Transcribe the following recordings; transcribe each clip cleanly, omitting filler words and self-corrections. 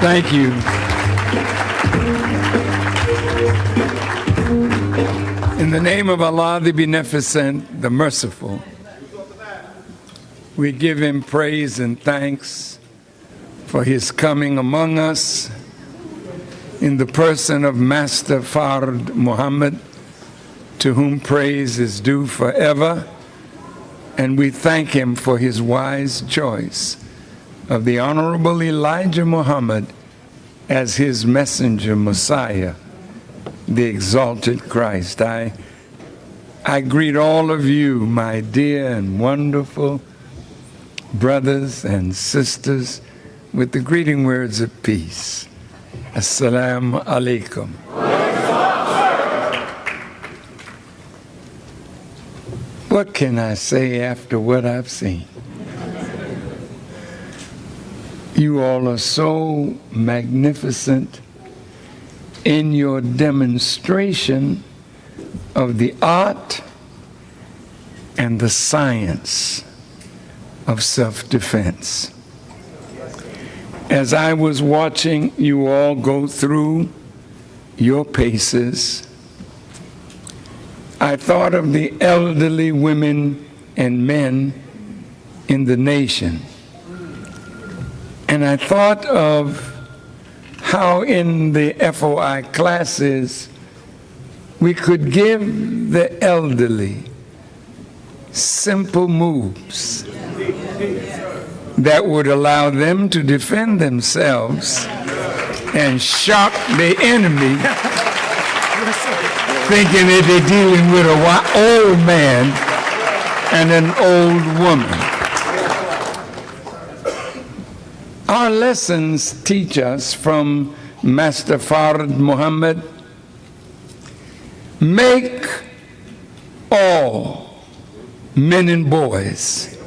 Thank you. In the name of Allah, the Beneficent, the Merciful, we give Him praise and thanks for His coming among us in the person of Master Fard Muhammad, to whom praise is due forever. And we thank Him for His wise choice of the Honorable Elijah Muhammad as His messenger, Messiah, the exalted Christ. I greet all of you, my dear and wonderful brothers and sisters, with the greeting words of peace. Assalamu alaikum. What can I say after what I've seen? You all are so magnificent in your demonstration of the art and the science of self-defense. As I was watching you all go through your paces, I thought of the elderly women and men in the nation. And I thought of how in the FOI classes we could give the elderly simple moves that would allow them to defend themselves and shock the enemy, thinking that they're dealing with an old man and an old woman. Our lessons teach us from Master Fard Muhammad, make all men and boys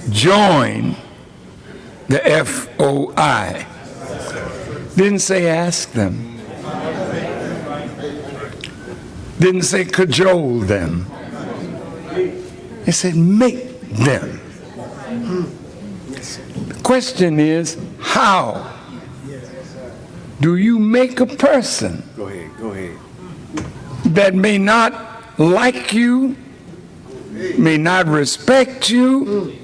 join the FOI. Didn't say ask them. Didn't say cajole them. It said make them. The question is, how do you make a person that may not like you, may not respect you,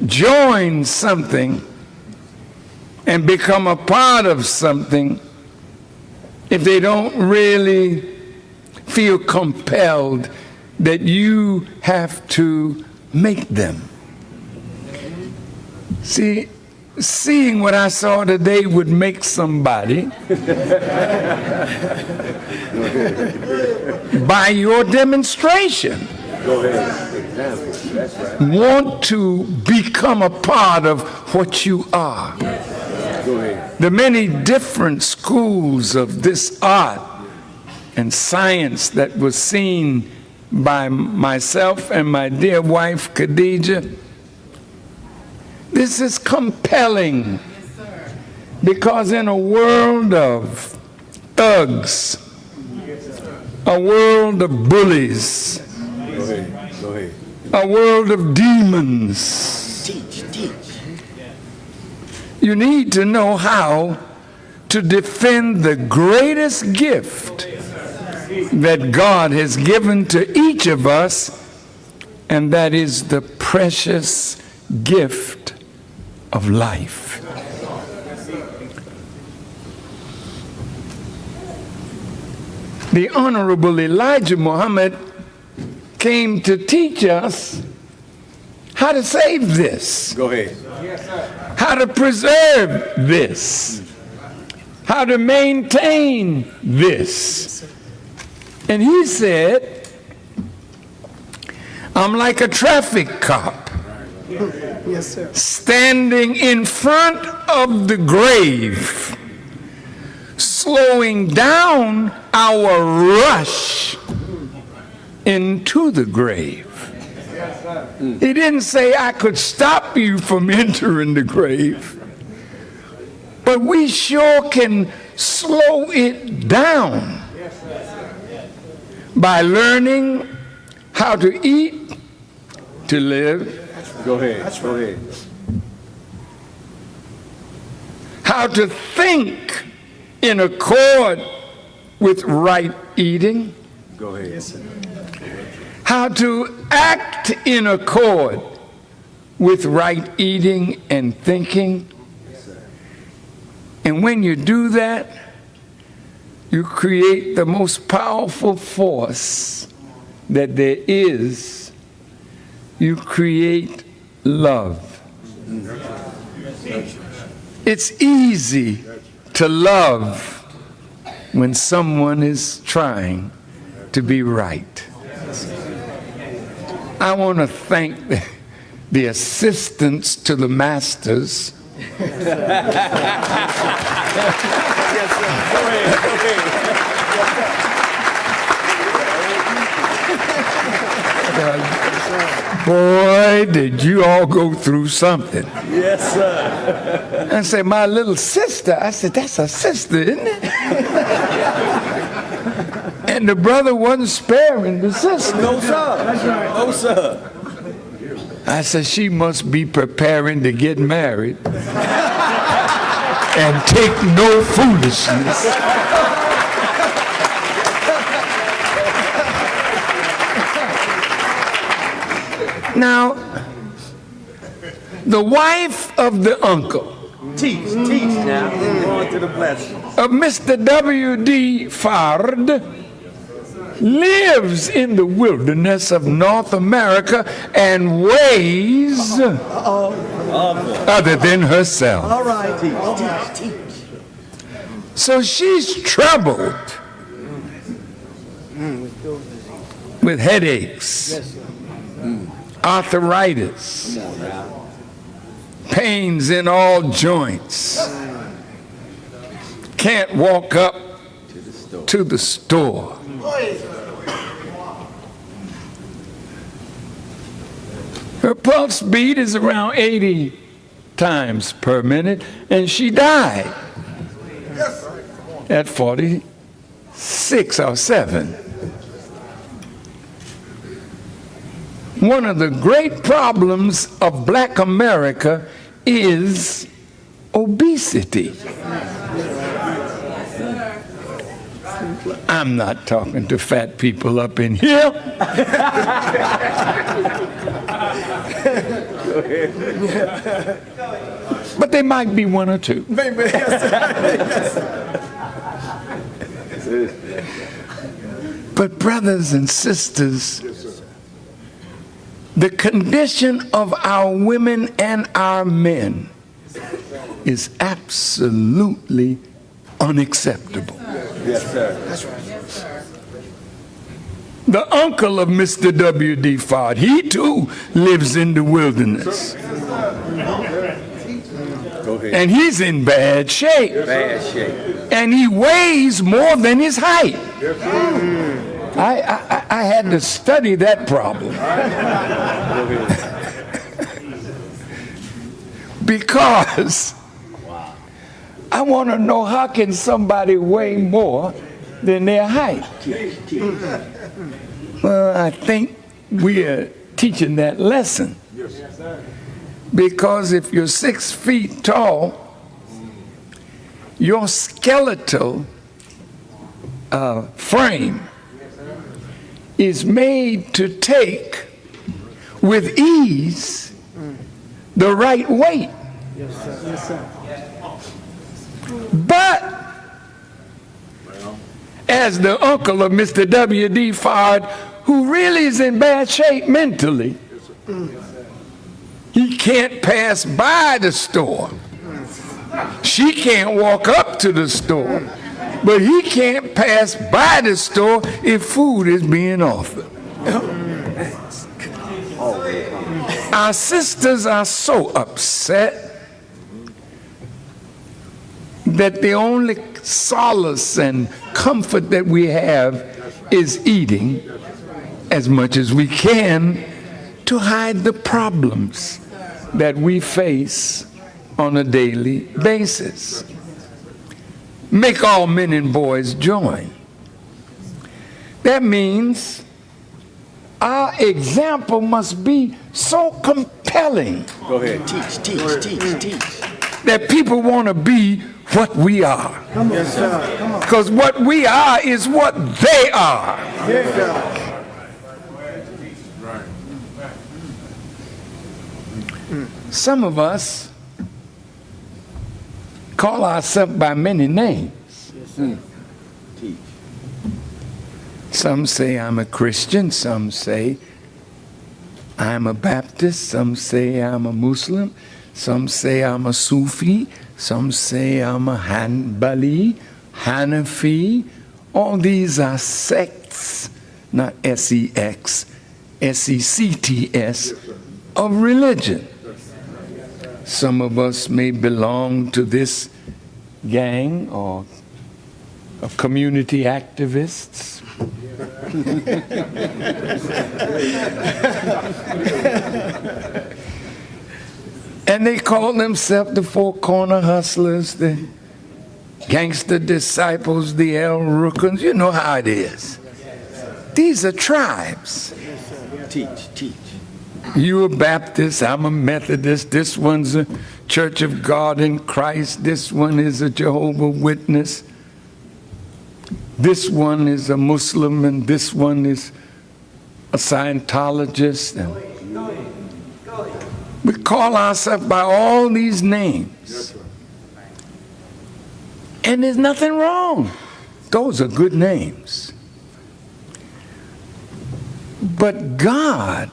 join something and become a part of something if they don't really feel compelled that you have to make them? See, seeing what I saw today would make somebody by your demonstration want to become a part of what you are. The many different schools of this art and science that was seen by myself and my dear wife Khadija, this is compelling, because in a world of thugs, a world of bullies, a world of demons, you need to know how to defend the greatest gift that God has given to each of us, and that is the precious gift of life. The Honorable Elijah Muhammad came to teach us how to save this. Go ahead. How to preserve this. How to maintain this. And he said, I'm like a traffic cop. Yes, sir. Standing in front of the grave, slowing down our rush into the grave. He didn't say I could stop you from entering the grave, but we sure can slow it down by learning how to eat, to live. Go ahead. Go ahead. how to think in accord with right eating. Go ahead. Yes, sir. How to act in accord with right eating and thinking. And when you do that, you create the most powerful force that there is. You create love. It's easy to love when someone is trying to be right. I want to thank the assistants to the masters. Boy, did you all go through something. Yes, sir. I said, my little sister. I said, that's a sister, isn't it? And the brother wasn't sparing the sister. No, sir. That's right. No, sir. I said, she must be preparing to get married and take no foolishness. Now, the wife of the uncle Teach now. On to the blessing. of Mr. W.D. Fard lives in the wilderness of North America and weighs other than herself. All right. Teach. So she's troubled with headaches, arthritis, pains in all joints, can't walk up to the store. Her pulse beat is around 80 times per minute, and she died at 46 or 7. One of the great problems of black America is obesity. I'm not talking to fat people up in here. But there might be one or two. But brothers and sisters, the condition of our women and our men is absolutely unacceptable. Yes, sir. That's right. The uncle of Mr. W.D. Fard, he too lives in the wilderness. Go ahead. And he's in bad shape. Bad shape. And he weighs more than his height. I had to study that problem. Because I want to know, how can somebody weigh more than their height? Well, I think we are teaching that lesson. Because if you're 6 feet tall, your skeletal frame is made to take with ease the right weight. Yes, sir. Yes, sir. But as the uncle of Mr. W.D. Fard, who really is in bad shape mentally, he can't pass by the store. She can't walk up to the store. But he can't pass by the store if food is being offered. Our sisters are so upset that the only solace and comfort that we have is eating as much as we can to hide the problems that we face on a daily basis. Make all men and boys join. That means our example must be so compelling. Go ahead. Teach. that people want to be what we are. Yes, sir. Come on. Because what we are is what they are. Yes, sir. Some of us call ourselves by many names. Teach. Some say I'm a Christian, some say I'm a Baptist, some say I'm a Muslim, some say I'm a Sufi, some say I'm a Hanbali, Hanafi. All these are sects, not S-E-X, S-E-C-T-S, of religion. Some of us may belong to this gang or of community activists. And they call themselves the Four Corner Hustlers, the Gangster Disciples, the El Rookans. You know how it is. These are tribes. Teach. You a Baptist, I'm a Methodist, this one's a Church of God in Christ, this one is a Jehovah's Witness, this one is a Muslim, and this one is a Scientologist. And we call ourselves by all these names. And there's nothing wrong. Those are good names. But God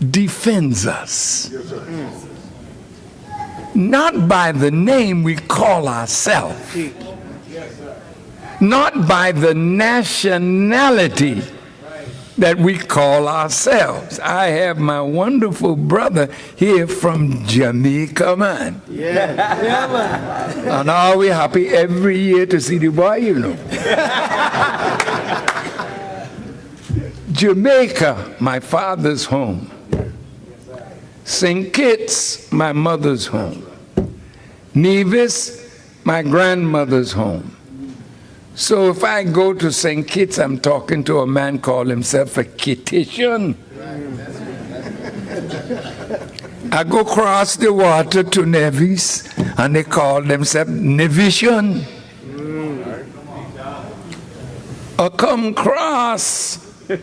defends us. Not by the name we call ourselves. Not by the nationality that we call ourselves. I have my wonderful brother here from Jamaica, man. Yeah, man. And are we happy every year to see the boy, you know. Jamaica, my father's home. St. Kitts, my mother's home. Nevis, my grandmother's home. So if I go to St. Kitts, I'm talking to a man called himself a Kittitian. I go across the water to Nevis, and they call themselves Nevisian. I come across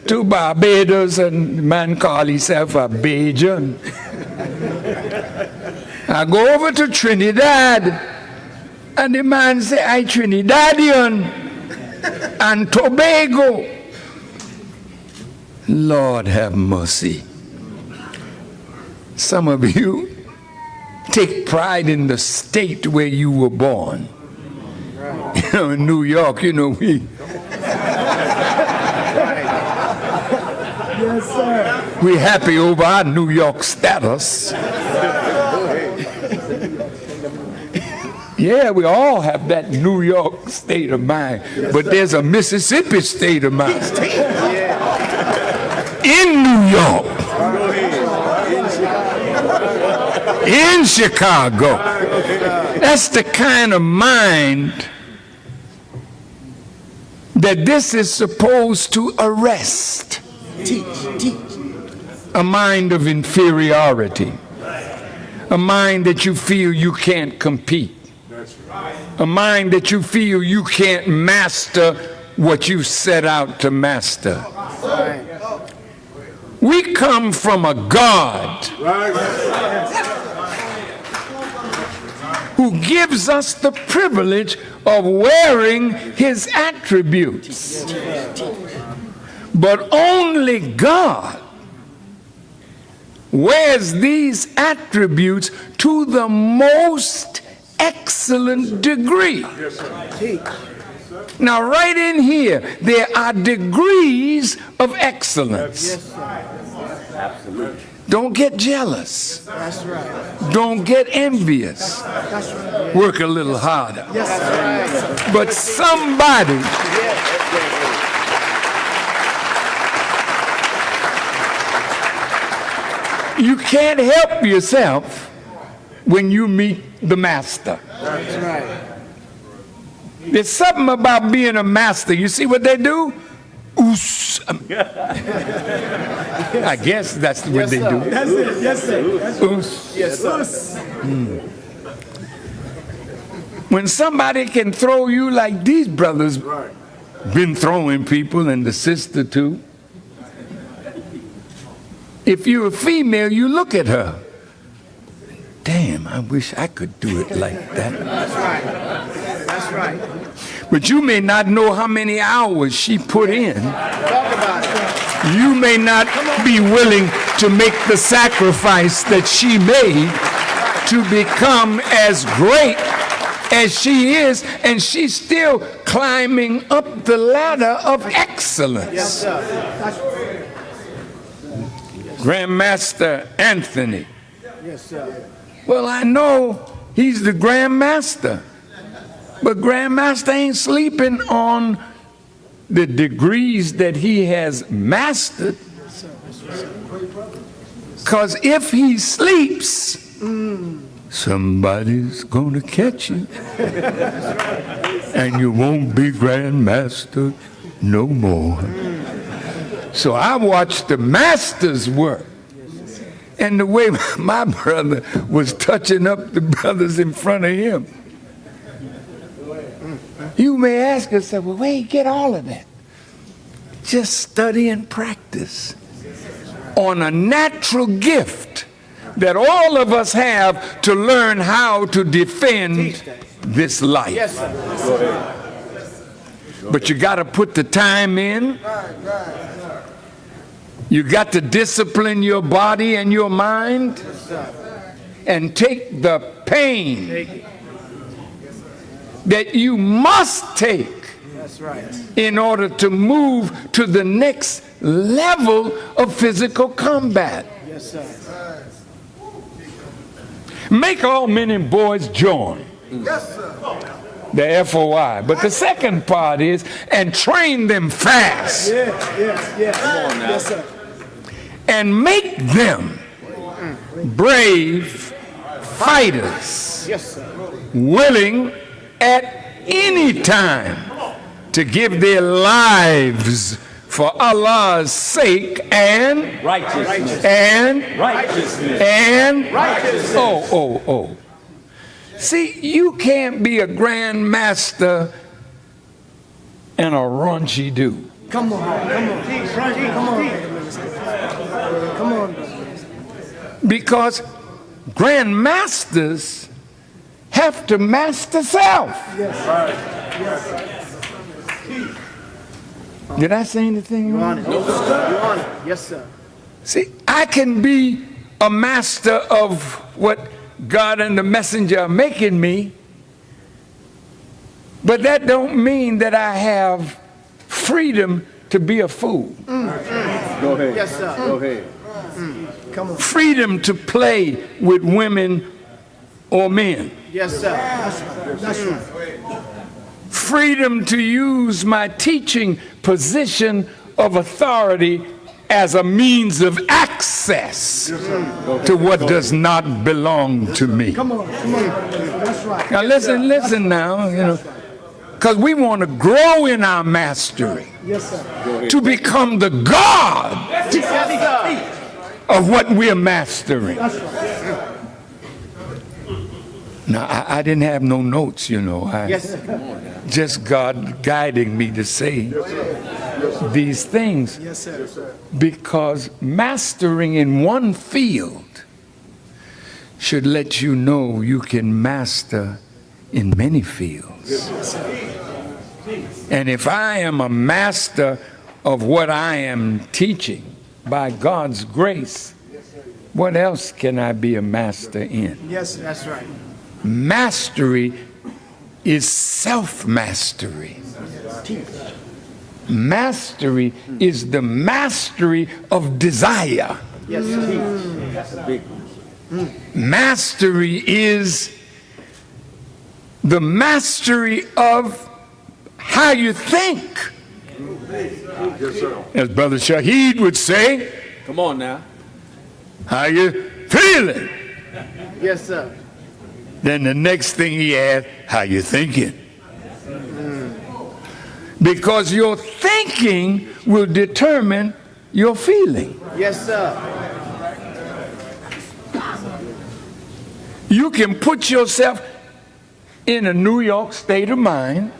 to Barbados, and the man call himself a Bajan. I go over to Trinidad, and the man say, I Trinidadian and Tobago. Lord have mercy. Some of you take pride in the state where you were born. You know, in New York, you know, we Yes, sir. we're happy over our New York status. Yeah, we all have that New York state of mind, but there's a Mississippi state of mind. In New York, in Chicago. That's the kind of mind that this is supposed to arrest. Teach. A mind of inferiority, a mind that you feel you can't compete, a mind that you feel you can't master what you set out to master. We come from a God who gives us the privilege of wearing his attributes. But only God wears these attributes to the most excellent degree. Now, right in here, there are degrees of excellence. Absolutely. Don't get jealous. That's right. Don't get envious. That's right. Work a little harder. Yes, sir. But somebody you can't help yourself when you meet the master. That's right. There's something about being a master. You see what they do? Oos. I guess that's what they do. That's it. Yes, sir. Oos. Yes, sir. When somebody can throw you like these brothers been throwing people, and the sister too. If you're a female, you look at her. Damn, I wish I could do it like that. That's right. That's right. But you may not know how many hours she put in. Talk about it. You may not be willing to make the sacrifice that she made to become as great as she is, and she's still climbing up the ladder of excellence. Yes, sir. Grandmaster Anthony. Yes, sir. Well, I know he's the Grandmaster, but Grandmaster ain't sleeping on the degrees that he has mastered. Because if he sleeps, somebody's going to catch you. And you won't be Grandmaster no more. So I watched the masters work. And the way my brother was touching up the brothers in front of him. You may ask yourself, well, where you get all of that? Just study and practice on a natural gift that all of us have to learn how to defend this life. Yes, sir. But you got to put the time in. You got to discipline your body and your mind and take the pain that you must take That's right. in order to move to the next level of physical combat. Yes, sir. Make all men and boys join. Yes, sir. The FOI. But the second part is, and train them fast. Yes, yes. Yes, sir. And make them brave fighters, Yes, sir. willing at any time to give their lives for Allah's sake and Righteousness. righteousness. Oh. See, you can't be a grandmaster and a raunchy dude. Come on. Come on. Because grandmasters have to master self. Did I say anything wrong? You're on it. Yes, sir. See, I can be a master of what God and the messenger are making me, but that don't mean that I have freedom to be a fool. Go ahead. Yes, sir. Go ahead. Come on. Freedom to play with women or men. Yes, sir. That's right. Freedom to use my teaching position of authority as a means of access to what does not belong to me. Come on. That's right. Now listen now, because we want to grow in our mastery Yes, sir. to become the God Yes, sir. of what we're mastering. That's right. Now, I didn't have no notes, Yes, sir. Just God guiding me to say these things. Yes, sir. Because mastering in one field should let you know you can master in many fields. And if I am a master of what I am teaching by God's grace, what else can I be a master in? Yes, sir. That's right. Mastery is self-mastery. Mastery is the mastery of desire. Yes, sir. That's a big one. Mastery is the mastery of how you think. As Brother Shaheed would say, Come on now. how you feeling? Yes, sir. Then the next thing he adds, how you thinking? Because your thinking will determine your feeling. Yes, sir. You can put yourself in a New York state of mind.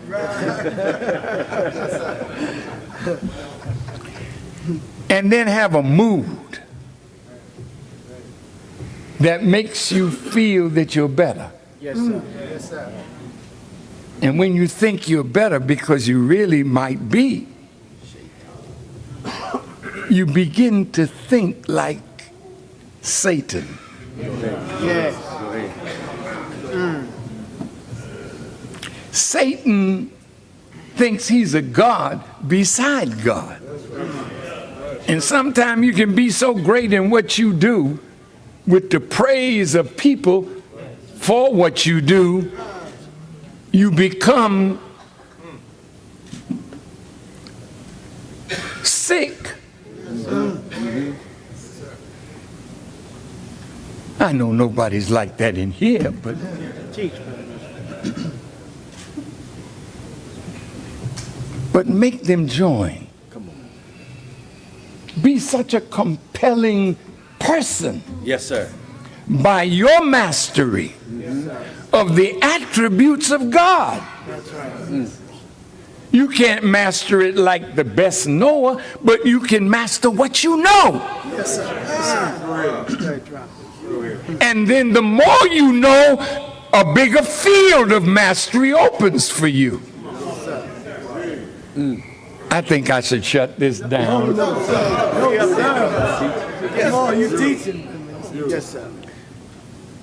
And then have a mood that makes you feel that you're better. Yes, sir. Yes, sir. And when you think you're better because you really might be, you begin to think like Satan. Yes. Satan thinks he's a God beside God. And sometimes you can be so great in what you do with the praise of people for what you do, you become sick. I know nobody's like that in here, but make them join. Be such a compelling person. Yes, sir. By your mastery of the attributes of God. That's right. You can't master it like the best knower, but you can master what you know. Yes, sir. Yes, sir. And then the more you know, a bigger field of mastery opens for you. I think I should shut this down. Come on, you teaching. Yes, sir.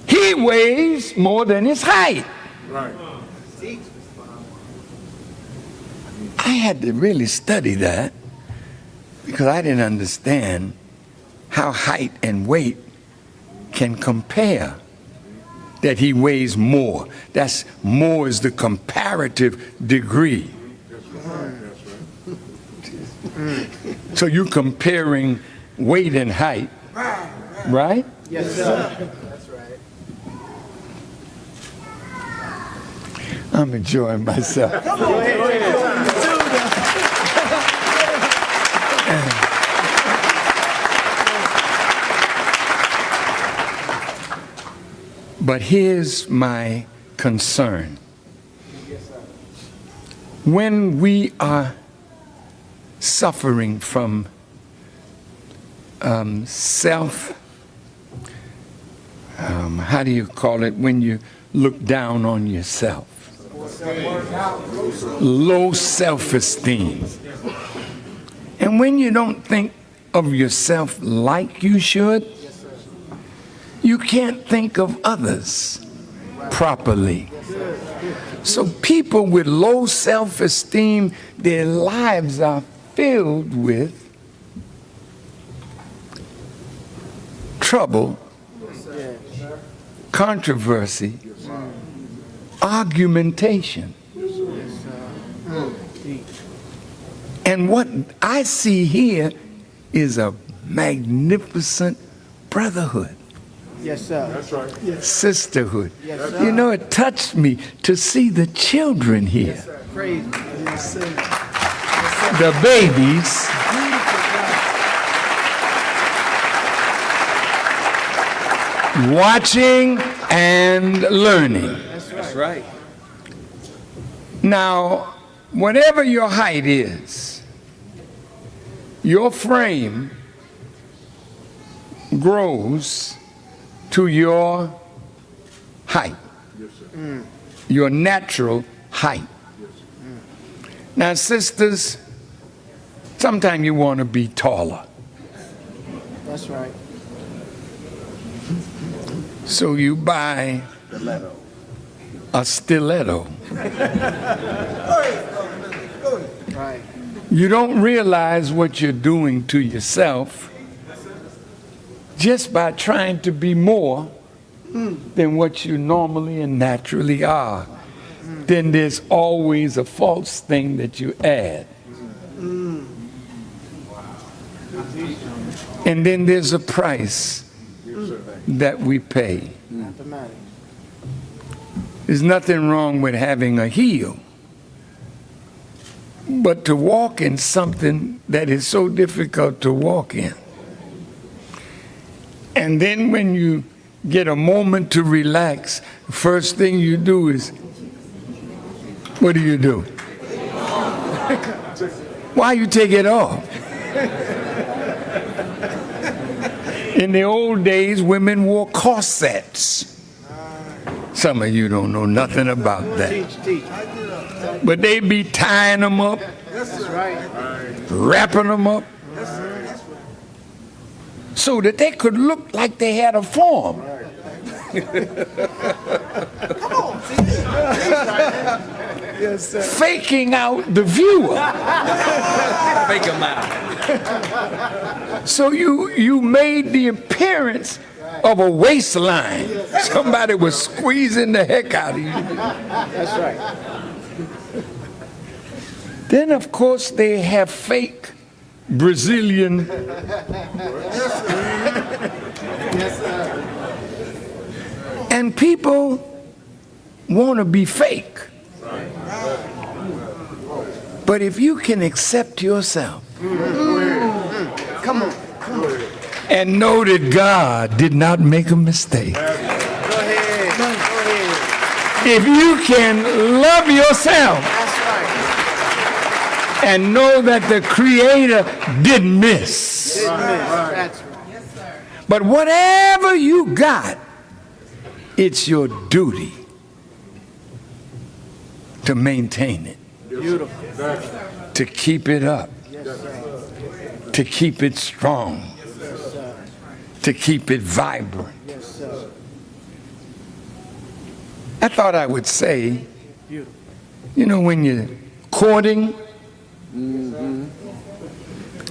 He weighs more than his height. Right. I had to really study that because I didn't understand how height and weight can compare. That he weighs more. That's more is the comparative degree. So you're comparing weight and height, right? Yes, sir. That's right. I'm enjoying myself. Go ahead. But here's my concern. When we are suffering from how do you call it when you look down on yourself? Low self-esteem. And when you don't think of yourself like you should, you can't think of others properly. So people with low self-esteem, their lives are filled with trouble, controversy, argumentation. And what I see here is a magnificent brotherhood. Yes, sir. That's right. Sisterhood. Yes, sir. You know, it touched me to see the children here. Yes, sir. Praise. Yes, sir. The babies. Watching and learning. That's right. Now, whatever your height is, your frame grows to your height, your natural height. Now, sisters, sometimes you want to be taller. That's right. So you buy a stiletto. Right. You don't realize what you're doing to yourself just by trying to be more than what you normally and naturally are. Then there's always a false thing that you add. And then there's a price that we pay. Mathematics. There's nothing wrong with having a heel. But to walk in something that is so difficult to walk in. And then when you get a moment to relax, the first thing you do is What do? Why you take it off? In the old days, women wore corsets. Some of you don't know nothing about that. Teach. But they be tying them up, That's right. wrapping them up, so that they could look like they had a form. Yes, sir. Faking out the viewer. Fake them out. So you made the appearance of a waistline. Somebody was squeezing the heck out of you. That's right. Then, of course, they have fake Brazilian. Yes, sir. And people want to be fake. But if you can accept yourself Come on. and know that God did not make a mistake, Go ahead. if you can love yourself That's right. and know that the Creator didn't miss, Didn't miss. That's right. but whatever you got, it's your duty to maintain it, Beautiful. to keep it up, Yes, sir. to keep it strong, Yes, sir. to keep it vibrant. Yes, sir. I thought I would say, Beautiful. you know, when you're courting,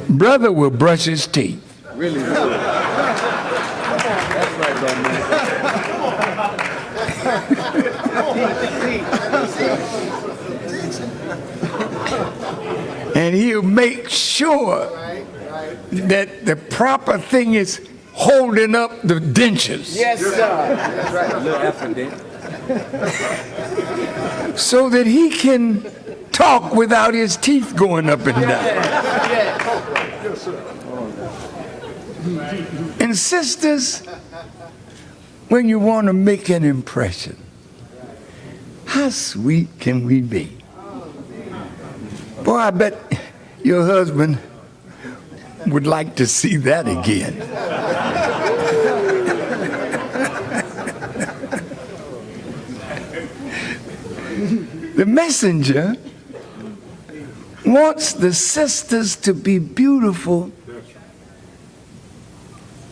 brother will brush his teeth. Really? That's right, though, man. And he'll make sure that the proper thing is holding up the dentures Yes, sir. That's right. A little effort there. so that he can talk without his teeth going up and down. And sisters, when you want to make an impression, how sweet can we be? Boy, I bet your husband would like to see that again. The messenger wants the sisters to be beautiful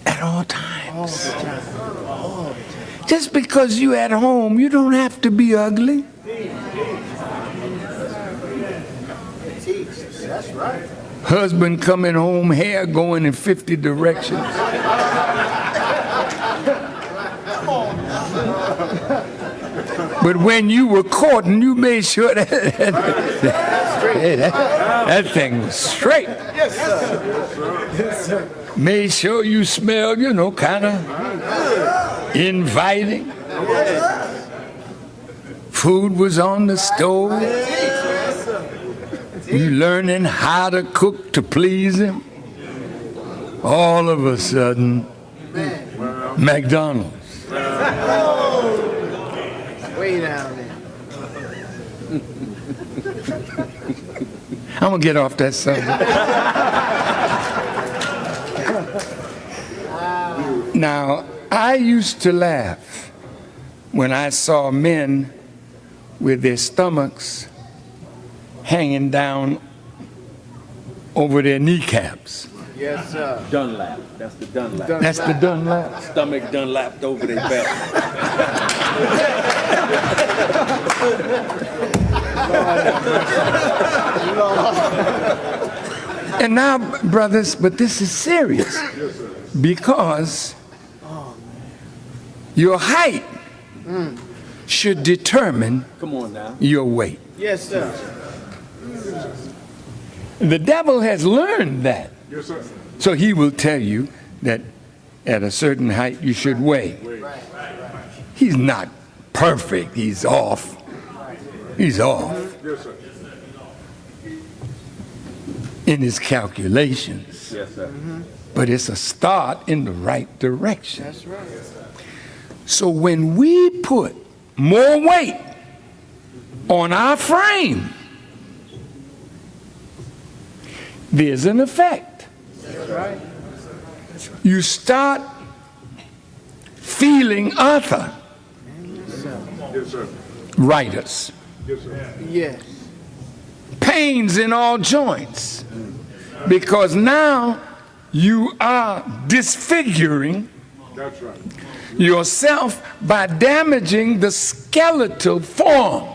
at all times. Just because you at home, you don't have to be ugly. That's right. Husband coming home, hair going in 50 directions. But when you were courting, you made sure that that thing was straight. Yes, sir. Yes, sir. Made sure you smelled, you know, kind of inviting. Food was on the stove. You learning how to cook to please him. All of a sudden, McDonald's. Way down there. I'm gonna get off that subject. Now, I used to laugh when I saw men with their stomachs hanging down over their kneecaps. Yes, sir. Dunlap. That's the Dunlap. That's the Dunlap. Stomach Dunlapped over their belt. And now, brothers, but this is serious because your height should determine Come on now. your weight. Yes, sir. The devil has learned that. Yes, sir. So he will tell you that at a certain height you should weigh. He's not perfect. He's off. He's off Yes, sir. in his calculations. Yes, sir. But it's a start in the right direction. That's right. So when we put more weight on our frame, there's an effect. That's right. You start feeling other writers. Yes. Pains in all joints. Because now you are disfiguring yourself by damaging the skeletal form.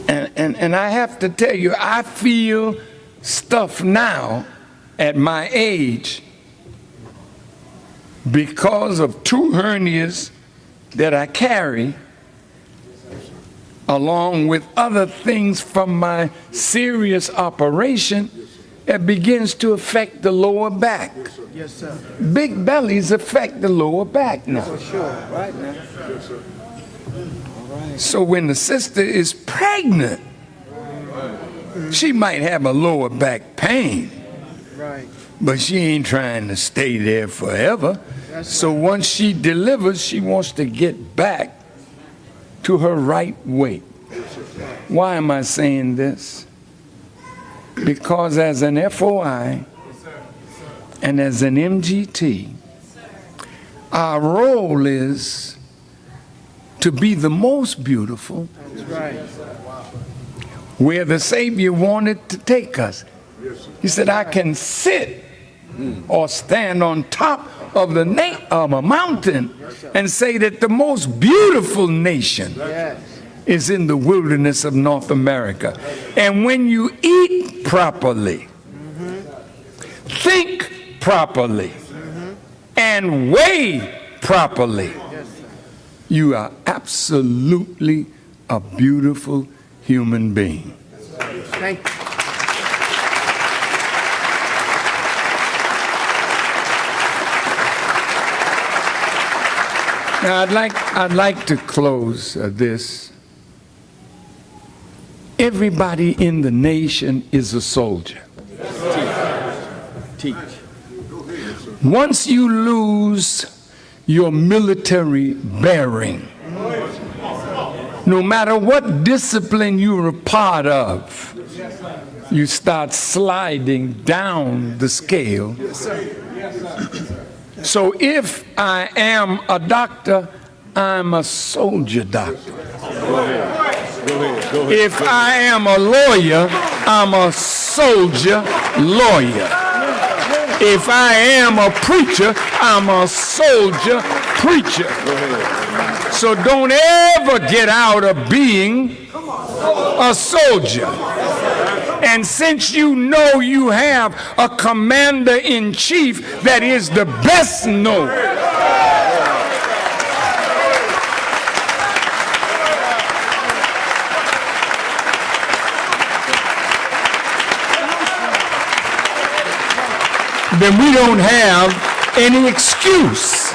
And I have to tell you, I feel stuff now at my age because of 2 hernias that I carry, along with other things from my serious operation that begins to affect the lower back. Yes, sir. Big bellies affect the lower back now. For sure. Right now. So when the sister is pregnant, she might have a lower back pain, Right. but she ain't trying to stay there forever. So once she delivers, she wants to get back to her right weight. Why am I saying this? Because as an FOI and as an MGT, our role is to be the most beautiful That's right. where the Savior wanted to take us. He said, I can sit or stand on top of a mountain and say that the most beautiful nation Yes. is in the wilderness of North America. And when you eat properly, think properly, and weigh properly, you are absolutely a beautiful human being. Thank you. Now, I'd like to close this. Everybody in the nation is a soldier. Teach. Once you lose your military bearing, no matter what discipline you're a part of, you start sliding down the scale. So if I am a doctor, I'm a soldier doctor. If I am a lawyer, I'm a soldier lawyer. If I am a preacher, I'm a soldier preacher. So don't ever get out of being a soldier. And since you know you have a commander-in-chief that is the best known, then we don't have any excuse.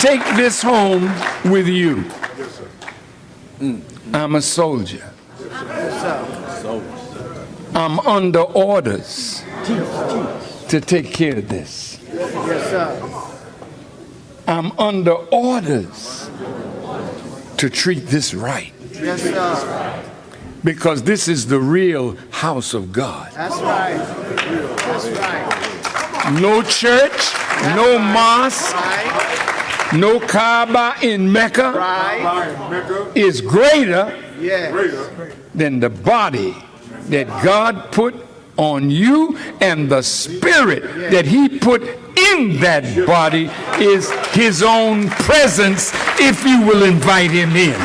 Take this home with you. I'm a soldier. I'm under orders to take care of this. Yes, sir. I'm under orders to treat this right. Yes, sir. Because this is the real house of God. That's right. That's right. No church, no mosque, Right. no Kaaba in Mecca Right. is greater Yes. than the body that God put on you, and the spirit that he put in that body is his own presence if you will invite him in.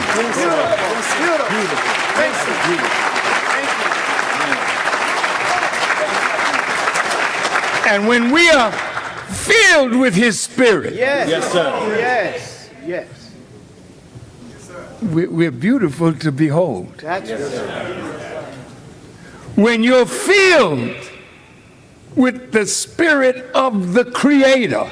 And when we are filled with his spirit, Yes. Yes, sir. Yes. Yes. we're beautiful to behold. That's right. When you're filled with the spirit of the Creator,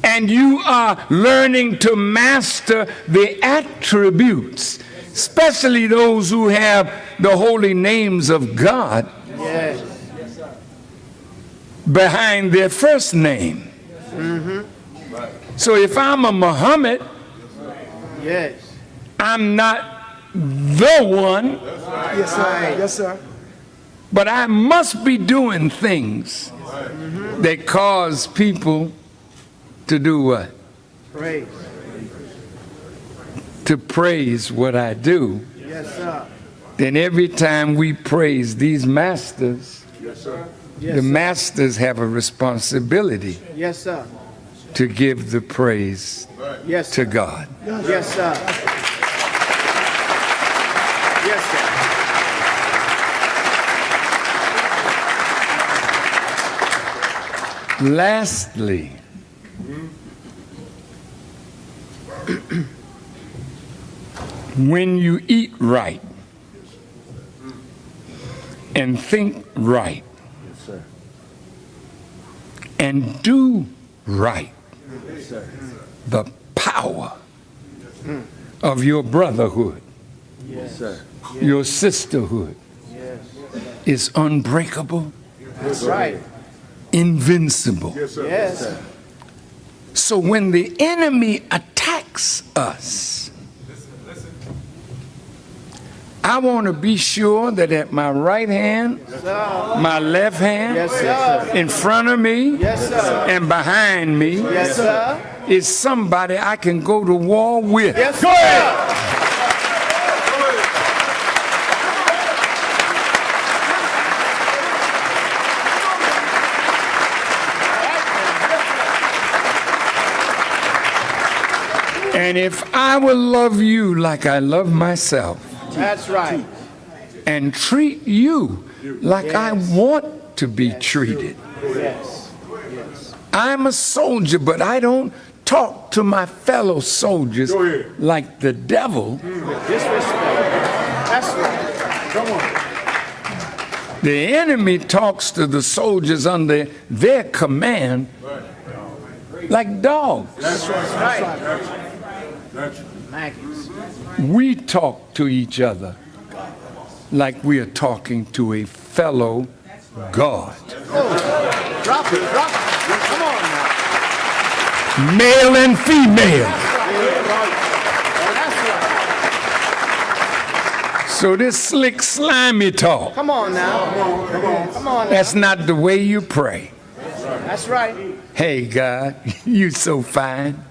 and you are learning to master the attributes, especially those who have the holy names of God Yes. behind their first name, So if I'm a Muhammad, Yes. I'm not the one, Yes, sir. Yes, sir. but I must be doing things that cause people to do what? Praise. To praise what I do. Yes, sir. Then every time we praise these masters, Yes, the sir. masters have a responsibility Yes, sir. to give the praise Yes, to sir. God. Yes, sir. Yes, sir. Lastly, when you eat right and think right and do right, the power of your brotherhood, Yes. your sisterhood Yes. is unbreakable, That's right. invincible. Yes. So when the enemy attacks us, I want to be sure that at my right hand, my left hand, Yes, sir. in front of me, Yes, sir. and behind me Yes, sir. is somebody I can go to war with. Yes, sir. And if I will love you like I love myself That's right. and treat you like I Yes. want to be treated. Yes. Yes. I'm a soldier, but I don't talk to my fellow soldiers like the devil. Disrespect. That's right. Come on. The enemy talks to the soldiers under their command like dogs. That's right. Maggots. We talk to each other like we are talking to a fellow God. Drop it. Drop it. Come on now. Male and female. That's right. So this slick, slimy talk, Come on now. Come on now. that's not the way you pray. That's right. Hey, God, you so fine.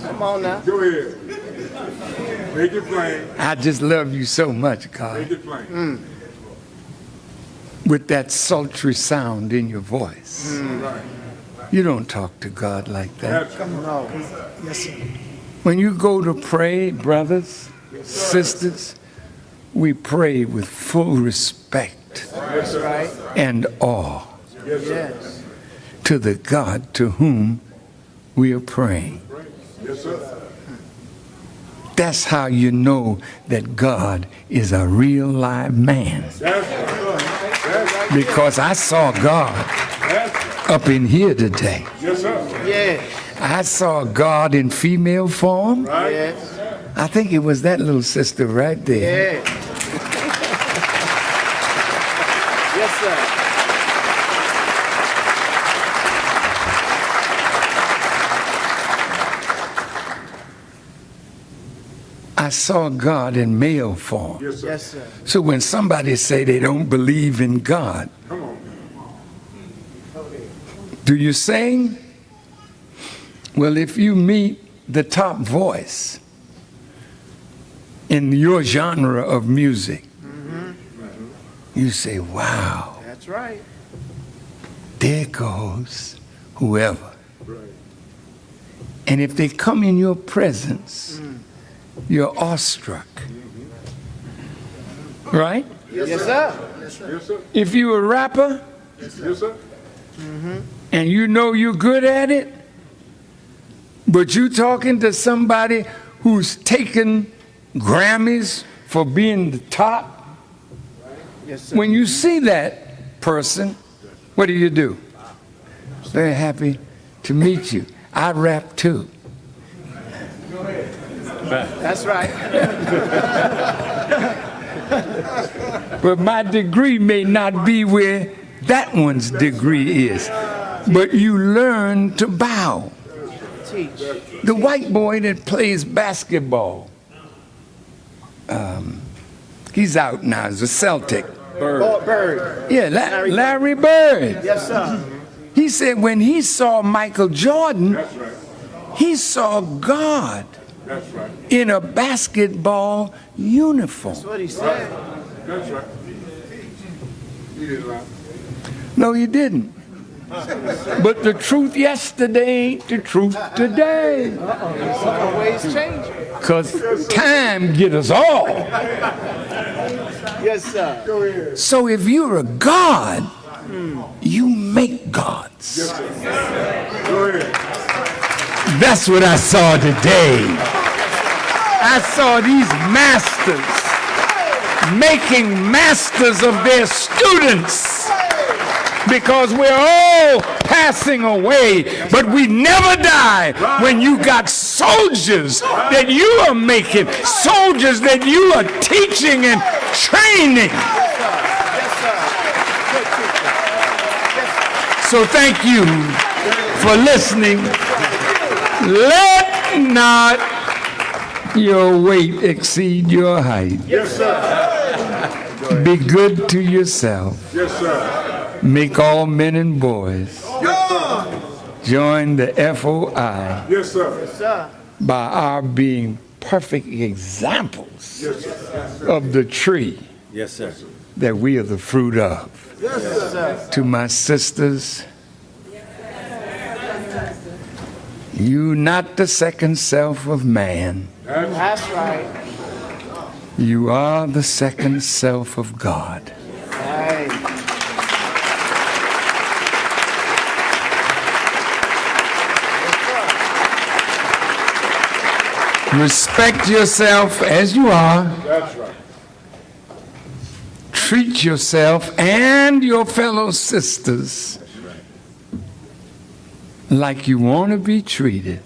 Come on now. Go ahead. Make it plain. I just love you so much, God. Make it plain. With that sultry sound in your voice. You don't talk to God like that. No. Yes, sir. When you go to pray, brothers, sisters, we pray with full respect That's right. and awe Yes. to the God to whom we are praying. Yes, sir. That's how you know that God is a real live man. Because I saw God up in here today. Yes, sir. Yes. I saw God in female form. Yes. I think it was that little sister right there. Yes. Yes, sir. I saw God in male form. Yes, sir. Yes, sir. So when somebody say they don't believe in God, Come on. do you sing? Well, if you meet the top voice in your genre of music, you say, wow, That's right. there goes whoever. Right. And if they come in your presence, you're awestruck. Right? Yes, sir. Yes, sir. If you're a rapper Yes, sir. and you know you're good at it, but you talking to somebody who's taken Grammys for being the top, Yes, sir. when you see that person, what do? Very happy to meet you. I rap too. That's right. But my degree may not be where that one's degree is. but you learn to bow. Teach. The white boy that plays basketball, he's out now as a Celtic. Bird. Yeah, Larry Bird. Yes, sir. He said when he saw Michael Jordan, That's right. he saw God That's right. in a basketball uniform. That's what he said. That's right. He didn't lie. No, he didn't. But the truth yesterday, the truth today. Always changing. Because time get us all. Yes, sir. Go ahead. So if you're a God, you make gods. Go ahead. That's what I saw today. I saw these masters making masters of their students. Because we're all passing away, but we never die when you got soldiers that you are making, soldiers that you are teaching and training. So thank you for listening. Let not your weight exceed your height. Yes, sir. Be good to yourself. Yes, sir. Make all men and boys join the FOI Yes, sir. Sir. by our being perfect examples Yes, sir. of the tree Yes, sir. that we are the fruit of. Yes, sir. To my sisters, you not the second self of man. That's right. You are the second self of God. Right. Respect yourself as you are. That's right. Treat yourself and your fellow sisters like you want to be treated.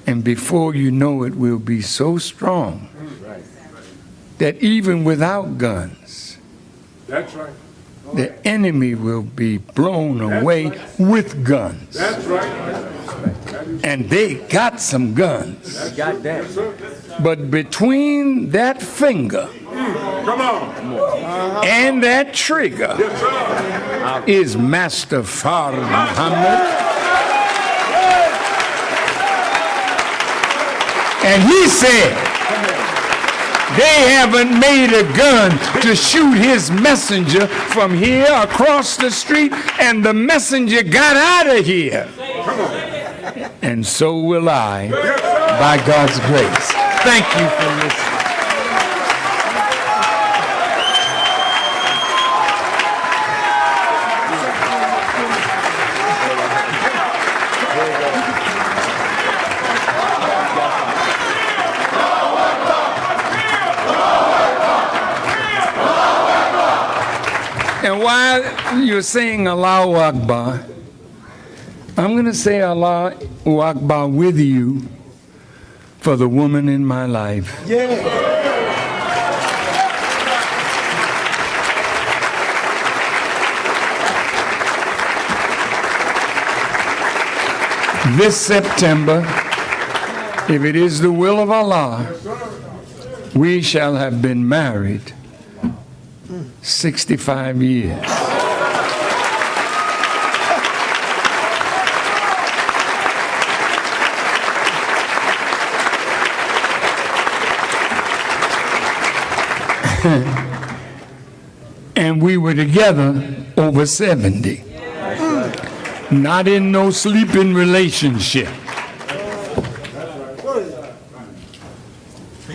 And before you know it, we'll be so strong that even without guns, That's right. the enemy will be blown away with guns. That's right. And they got some guns. Got that. But between that finger Come on. and that trigger Yes, sir. is Master Farrakhan Muhammad. And he said, they haven't made a gun to shoot his messenger from here across the street, and the messenger got out of here. And so will I, by God's grace. Thank you for listening. And while you're saying Allahu Akbar, I'm going to say Allahu Akbar with you for the woman in my life. This September, if it is the will of Allah, we shall have been married 65 years. And we were together over 70. Not in no sleeping relationship.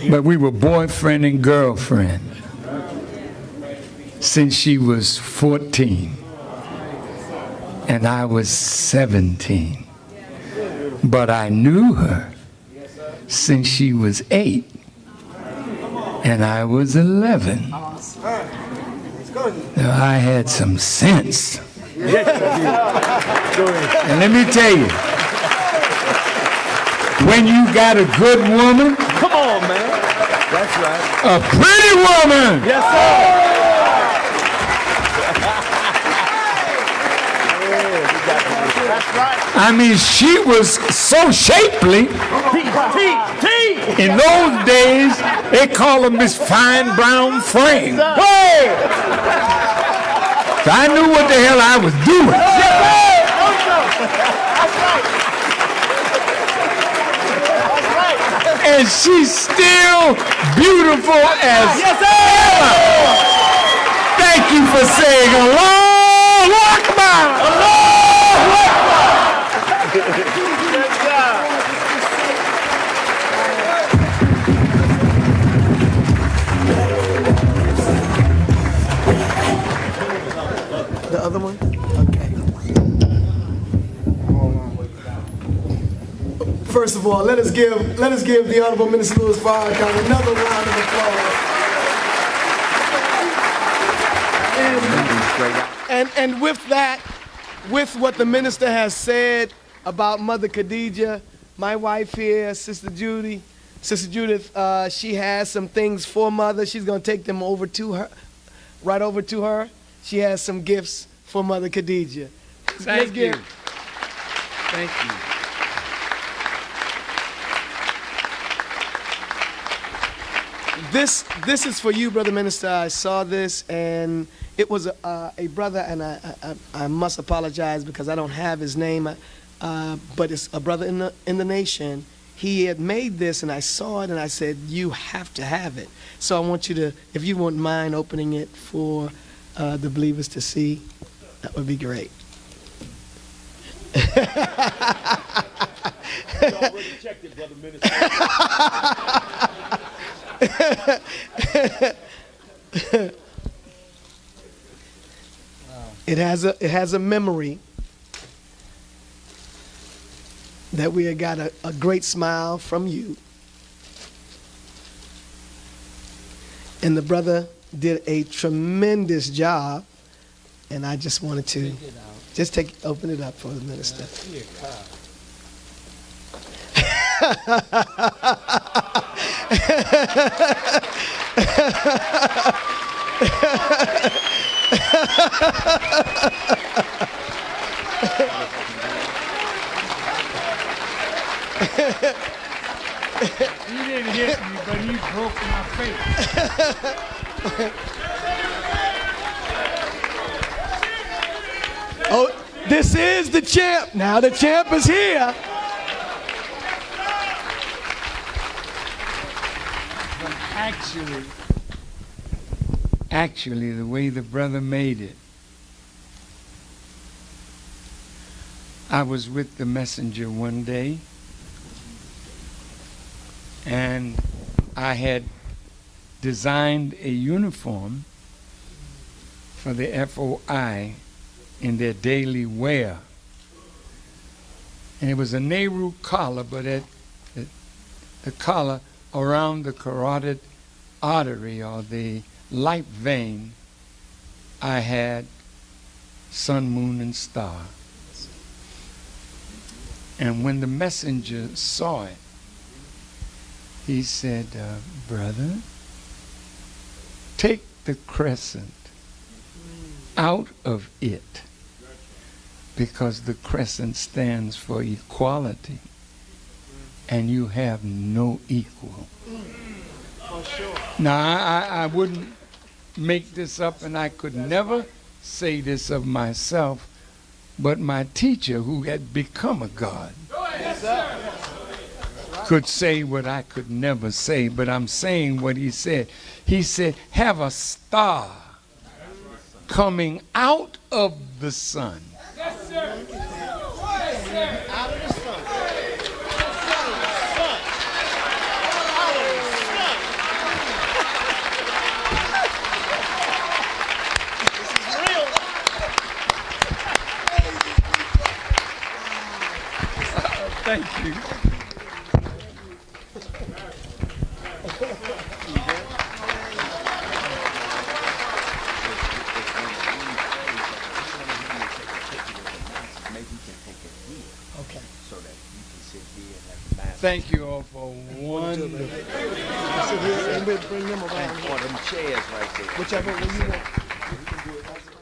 But we were boyfriend and girlfriend since she was 14 and I was 17. But I knew her since she was 8 and I was 11. Now, I had some sense. And let me tell you, when you got a good woman, Come on, man. That's right. a pretty woman, Yes, sir. That's right. I mean, she was so shapely. In those days, they call her Miss Fine Brown Frame. Hey! So I knew what the hell I was doing. And she's still beautiful as ever. Thank you for saying Allahu Akbar. The other one? Okay. First of all, let us give the Honorable Minister Louis Farrakhan another round of applause. And with that, with what the minister has said about Mother Khadijah, my wife here, Sister Judith, she has some things for Mother. She's gonna take them over to her, right over to her. She has some gifts for Mother Khadijah. Thank you. Thank you. This is for you, Brother Minister. I saw this, and it was a brother, and I must apologize because I don't have his name, but it's a brother in the nation. He had made this, and I saw it, and I said, you have to have it. So I want you to, if you wouldn't mind opening it for the believers to see, that would be great. Already checked it, Brother Minister. It has a memory that we have got a great smile from you. And the brother did a tremendous job, and I just wanted to just open it up for the minister. He didn't hit me, but he broke my face. Oh, this is the champ. Now the champ is here. Actually, the way the brother made it, I was with the messenger one day, and I had designed a uniform for the FOI in their daily wear. And it was a Nehru collar, but at the collar around the carotid artery, or the light vein, I had sun, moon, and star. And when the messenger saw it, he said, brother, take the crescent out of it, because the crescent stands for equality, and you have no equal. Now, I wouldn't make this up, and I could never say this of myself, but my teacher, who had become a god, could say what I could never say, but I'm saying what he said. He said, have a star coming out of the sun. Yes, sir. Out of the sun. Thank you. Okay. So that you can sit here and have Thank you all for wonderful. Sit here and we'll bring them around. or them chairs right there. Whichever one you want.